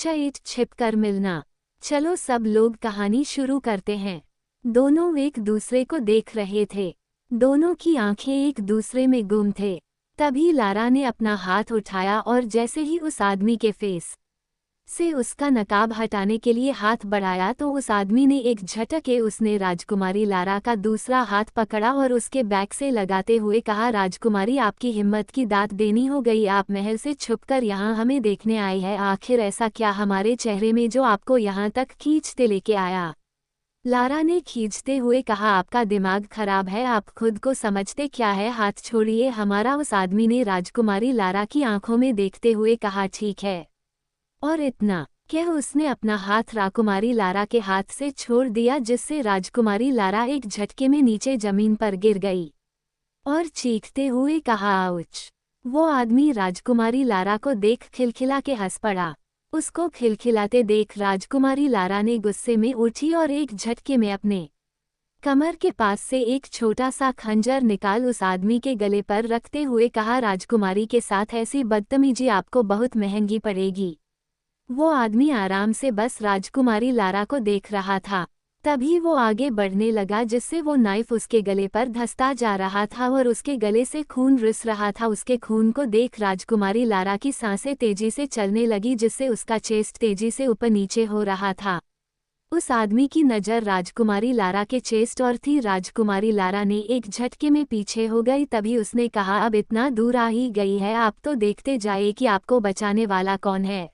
Chat छिपकर मिलना। चलो सब लोग कहानी शुरू करते हैं। दोनों एक दूसरे को देख रहे थे। दोनों की आंखें एक दूसरे में गुम थे। तभी लारा ने अपना हाथ उठाया और जैसे ही उस आदमी के फेस से उसका नकाब हटाने के लिए हाथ बढ़ाया तो उस आदमी ने एक झटके उसने राजकुमारी लारा का दूसरा हाथ पकड़ा और उसके बैक से लगाते हुए कहा, राजकुमारी आपकी हिम्मत की दाद देनी हो गई। आप महल से छुपकर यहाँ हमें देखने आई है। आखिर ऐसा क्या हमारे चेहरे में जो आपको यहाँ तक खींचते लेके आया? लारा ने खींचते हुए कहा, आपका दिमाग खराब है, आप खुद को समझते क्या है? हाथ छोड़िए हमारा। उस आदमी ने राजकुमारी लारा की आंखों में देखते हुए कहा, ठीक है। और इतना कह उसने अपना हाथ राजकुमारी लारा के हाथ से छोड़ दिया, जिससे राजकुमारी लारा एक झटके में नीचे जमीन पर गिर गई और चीखते हुए कहा, आउच। वो आदमी राजकुमारी लारा को देख खिलखिला के हंस पड़ा। उसको खिलखिलाते देख राजकुमारी लारा ने गुस्से में उठी और एक झटके में अपने कमर के पास से एक छोटा सा खंजर निकाल उस आदमी के गले पर रखते हुए कहा, राजकुमारी के साथ ऐसी बदतमीजी आपको बहुत महंगी पड़ेगी। वो आदमी आराम से बस राजकुमारी लारा को देख रहा था। तभी वो आगे बढ़ने लगा, जिससे वो नाइफ उसके गले पर धंसता जा रहा था और उसके गले से खून रिस रहा था। उसके खून को देख राजकुमारी लारा की सांसें तेजी से चलने लगी, जिससे उसका चेस्ट तेजी से ऊपर नीचे हो रहा था। उस आदमी की नज़र राजकुमारी लारा के चेस्ट और थी। राजकुमारी लारा ने एक झटके में पीछे हो गई। तभी उसने कहा, अब इतना दूर आ ही गई है, आप तो देखते जाइए कि आपको बचाने वाला कौन है।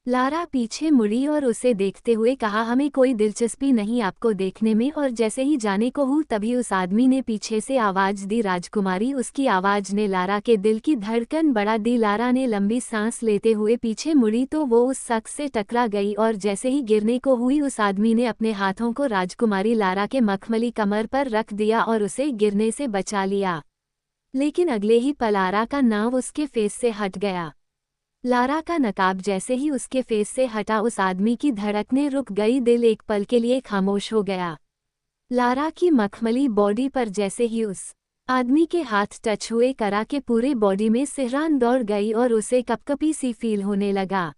लारा पीछे मुड़ी और उसे देखते हुए कहा, हमें कोई दिलचस्पी नहीं आपको देखने में। और जैसे ही जाने को हूँ तभी उस आदमी ने पीछे से आवाज दी, राजकुमारी। उसकी आवाज ने लारा के दिल की धड़कन बढ़ा दी। लारा ने लंबी सांस लेते हुए पीछे मुड़ी तो वो उस शख्स से टकरा गई और जैसे ही गिरने को हुई उस आदमी ने अपने हाथों को राजकुमारी लारा के मखमली कमर पर रख दिया और उसे गिरने से बचा लिया। लेकिन अगले ही पल लारा का नाव उसके फेस से हट गया। लारा का नकाब जैसे ही उसके फेस से हटा उस आदमी की धड़कनें रुक गई। दिल एक पल के लिए खामोश हो गया। लारा की मखमली बॉडी पर जैसे ही उस आदमी के हाथ टच हुए करा के पूरे बॉडी में सिहरान दौड़ गई और उसे कपकपी सी फील होने लगा।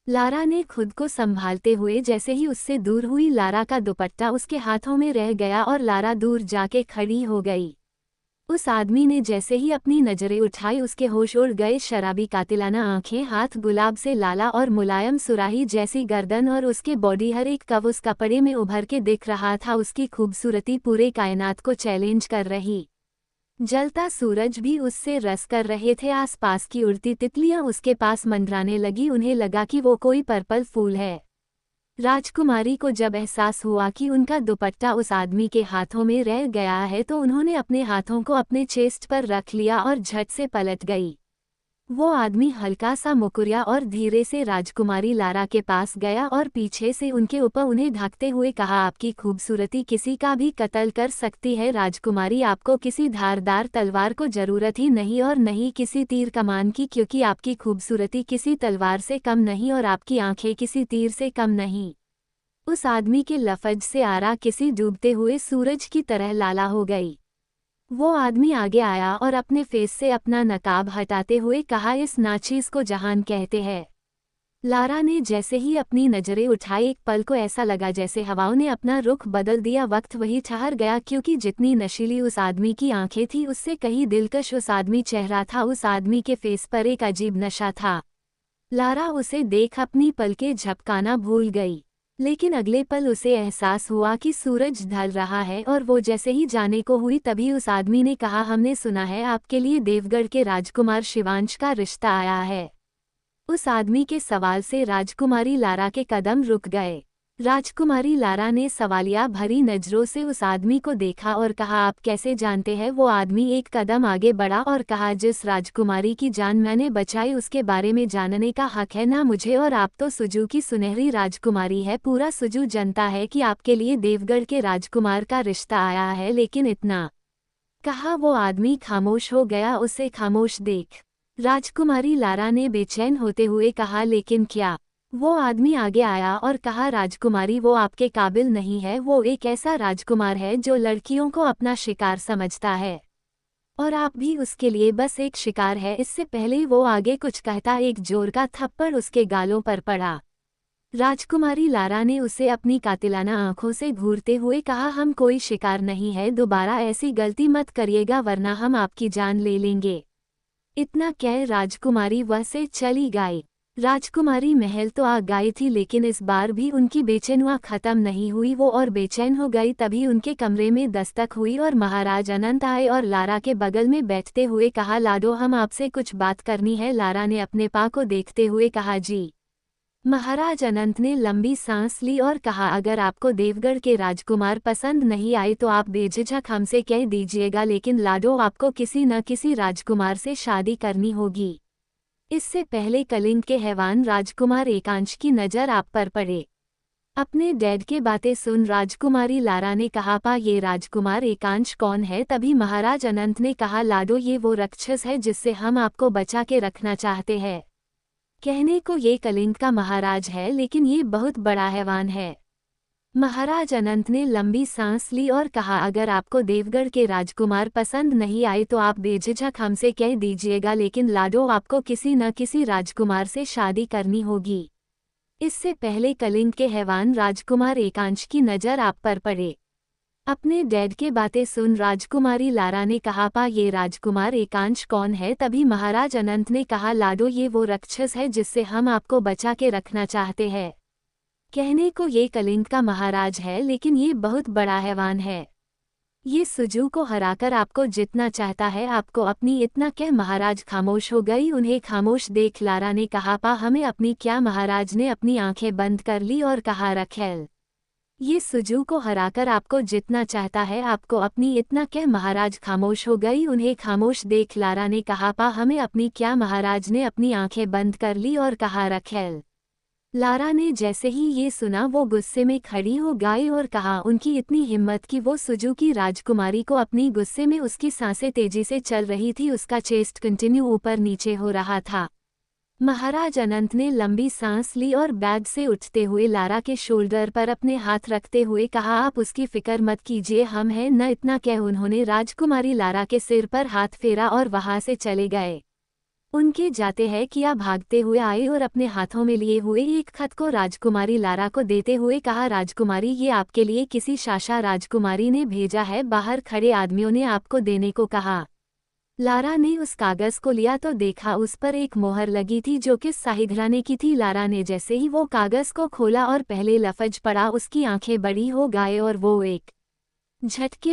लारा ने खुद को संभालते हुए जैसे ही उससे दूर हुई, लारा का दुपट्टा उसके हाथों में रह गया और लारा दूर जाके खड़ी हो गई। उस आदमी ने जैसे ही अपनी नजरें उठाई उसके होश उड़ गए। शराबी कातिलाना आंखें, हाथ गुलाब से लाला और मुलायम सुराही जैसी गर्दन और उसके बॉडी हर एक कव उस कपड़े में उभर के दिख रहा था। उसकी खूबसूरती पूरे कायनात को चैलेंज कर रही। जलता सूरज भी उससे रस कर रहे थे। आसपास की उड़ती तितलियां उसके पास मंडराने लगी। उन्हें लगा कि वो कोई पर्पल फूल है। राजकुमारी को जब एहसास हुआ कि उनका दुपट्टा उस आदमी के हाथों में रह गया है तो उन्होंने अपने हाथों को अपने चेस्ट पर रख लिया और झट से पलट गई। वो आदमी हल्का सा मुकुरिया और धीरे से राजकुमारी लारा के पास गया और पीछे से उनके ऊपर उन्हें ढकते हुए कहा, आपकी खूबसूरती किसी का भी कत्ल कर सकती है राजकुमारी। आपको किसी धारदार तलवार को जरूरत ही नहीं और नहीं किसी तीर कमान की, क्योंकि आपकी खूबसूरती किसी तलवार से कम नहीं और आपकी आंखें किसी तीर से कम नहीं। उस आदमी के लफ्ज से आरा किसी डूबते हुए सूरज की तरह लाला हो गई। वो आदमी आगे आया और अपने फेस से अपना नकाब हटाते हुए कहा, इस नाचीज को जहान कहते हैं। लारा ने जैसे ही अपनी नजरें उठाई एक पल को ऐसा लगा जैसे हवाओं ने अपना रुख बदल दिया। वक्त वही ठहर गया, क्योंकि जितनी नशीली उस आदमी की आंखें थी उससे कहीं दिलकश उस आदमी चेहरा था। उस आदमी के फेस पर एक अजीब नशा था। लारा उसे देख अपनी पलकें झपकाना भूल गई, लेकिन अगले पल उसे एहसास हुआ कि सूरज ढल रहा है और वो जैसे ही जाने को हुई तभी उस आदमी ने कहा, हमने सुना है आपके लिए देवगढ़ के राजकुमार शिवांश का रिश्ता आया है। उस आदमी के सवाल से राजकुमारी लारा के कदम रुक गए। राजकुमारी लारा ने सवालिया भरी नजरों से उस आदमी को देखा और कहा, आप कैसे जानते हैं? वो आदमी एक कदम आगे बढ़ा और कहा, जिस राजकुमारी की जान मैंने बचाई उसके बारे में जानने का हक है ना मुझे और आप तो सुजू की सुनहरी राजकुमारी है। पूरा सुजू जानता है कि आपके लिए देवगढ़ के राजकुमार का रिश्ता आया है। लेकिन इतना कहा वो आदमी खामोश हो गया। उसे खामोश देख राजकुमारी लारा ने बेचैन होते हुए कहा, लेकिन क्या? वो आदमी आगे आया और कहा, राजकुमारी वो आपके काबिल नहीं है। वो एक ऐसा राजकुमार है जो लड़कियों को अपना शिकार समझता है और आप भी उसके लिए बस एक शिकार है। इससे पहले वो आगे कुछ कहता एक जोर का थप्पड़ उसके गालों पर पड़ा। राजकुमारी लारा ने उसे अपनी कातिलाना आंखों से घूरते हुए कहा, हम कोई शिकार नहीं है, दोबारा ऐसी गलती मत करिएगा वरना हम आपकी जान ले लेंगे। इतना कह राजकुमारी वह से चली गई। राजकुमारी महल तो आ गई थी लेकिन इस बार भी उनकी बेचैनुआ खत्म नहीं हुई। वो और बेचैन हो गई। तभी उनके कमरे में दस्तक हुई और महाराज अनंत आए और लारा के बगल में बैठते हुए कहा, लाडो हम आपसे कुछ बात करनी है। लारा ने अपने पा को देखते हुए कहा, जी। महाराज अनंत ने लंबी सांस ली और कहा, अगर आपको देवगढ़ के राजकुमार पसंद नहीं आए तो आप बेझिझक हमसे कह दीजिएगा, लेकिन लाडो आपको किसी न किसी राजकुमार से शादी करनी होगी। इससे पहले कलिंग के हैवान राजकुमार एकांश की नज़र आप पर पड़े। अपने डैड के बातें सुन राजकुमारी लारा ने कहा, पा ये राजकुमार एकांश कौन है? तभी महाराज अनंत ने कहा, लाडो ये वो राक्षस है जिससे हम आपको बचा के रखना चाहते हैं। कहने को ये कलिंग का महाराज है लेकिन ये बहुत बड़ा हैवान है। महाराज अनंत ने लंबी सांस ली और कहा, अगर आपको देवगढ़ के राजकुमार पसंद नहीं आए तो आप बेझिझक हमसे कह दीजिएगा, लेकिन लाडो आपको किसी न किसी राजकुमार से शादी करनी होगी। इससे पहले कलिंग के हैवान राजकुमार एकांश की नज़र आप पर पड़े। अपने डैड के बातें सुन राजकुमारी लारा ने कहा, पा ये राजकुमार एकांश कौन है? तभी महाराज अनंत ने कहा, लाडो ये वो राक्षस है जिससे हम आपको बचा के रखना चाहते हैं। कहने को ये कलिंग का महाराज है लेकिन ये बहुत बड़ा हैवान है। ये सुजू को हराकर आपको जितना चाहता है। आपको अपनी इतना कह महाराज खामोश हो गई। उन्हें खामोश देख लारा ने कहा, पा हमें अपनी क्या? महाराज ने अपनी आंखें बंद कर ली और कहा, रखेल ये सुजू को हराकर आपको जितना चाहता है। आपको अपनी इतना कह महाराज खामोश हो गई। उन्हें खामोश देख लारा ने कहा, पा हमें अपनी क्या? महाराज ने अपनी आंखें बंद कर ली और कहा, रखेल। लारा ने जैसे ही ये सुना वो गुस्से में खड़ी हो गई और कहा, उनकी इतनी हिम्मत कि वो सुजू की राजकुमारी को अपनी गुस्से में उसकी सांसें तेजी से चल रही थी। उसका चेस्ट कंटिन्यू ऊपर नीचे हो रहा था। महाराज अनंत ने लंबी सांस ली और बैग से उठते हुए लारा के शोल्डर पर अपने हाथ रखते हुए कहा, आप उसकी फिक्र मत कीजिए, हम हैं न। इतना कह उन्होंने राजकुमारी लारा के सिर पर हाथ फेरा और वहां से चले गए। उनके जाते हैं किया भागते हुए आए और अपने हाथों में लिए हुए एक खत को राजकुमारी लारा को देते हुए कहा, राजकुमारी ये आपके लिए किसी शाशा राजकुमारी ने भेजा है। बाहर खड़े आदमियों ने आपको देने को कहा। लारा ने उस कागज को लिया तो देखा उस पर एक मोहर लगी थी जो कि शाही घराने की थी। लारा ने जैसे ही वो कागज को खोला और पहले लफ्ज पड़ा उसकी आंखें बड़ी हो गए और वो एक झटके में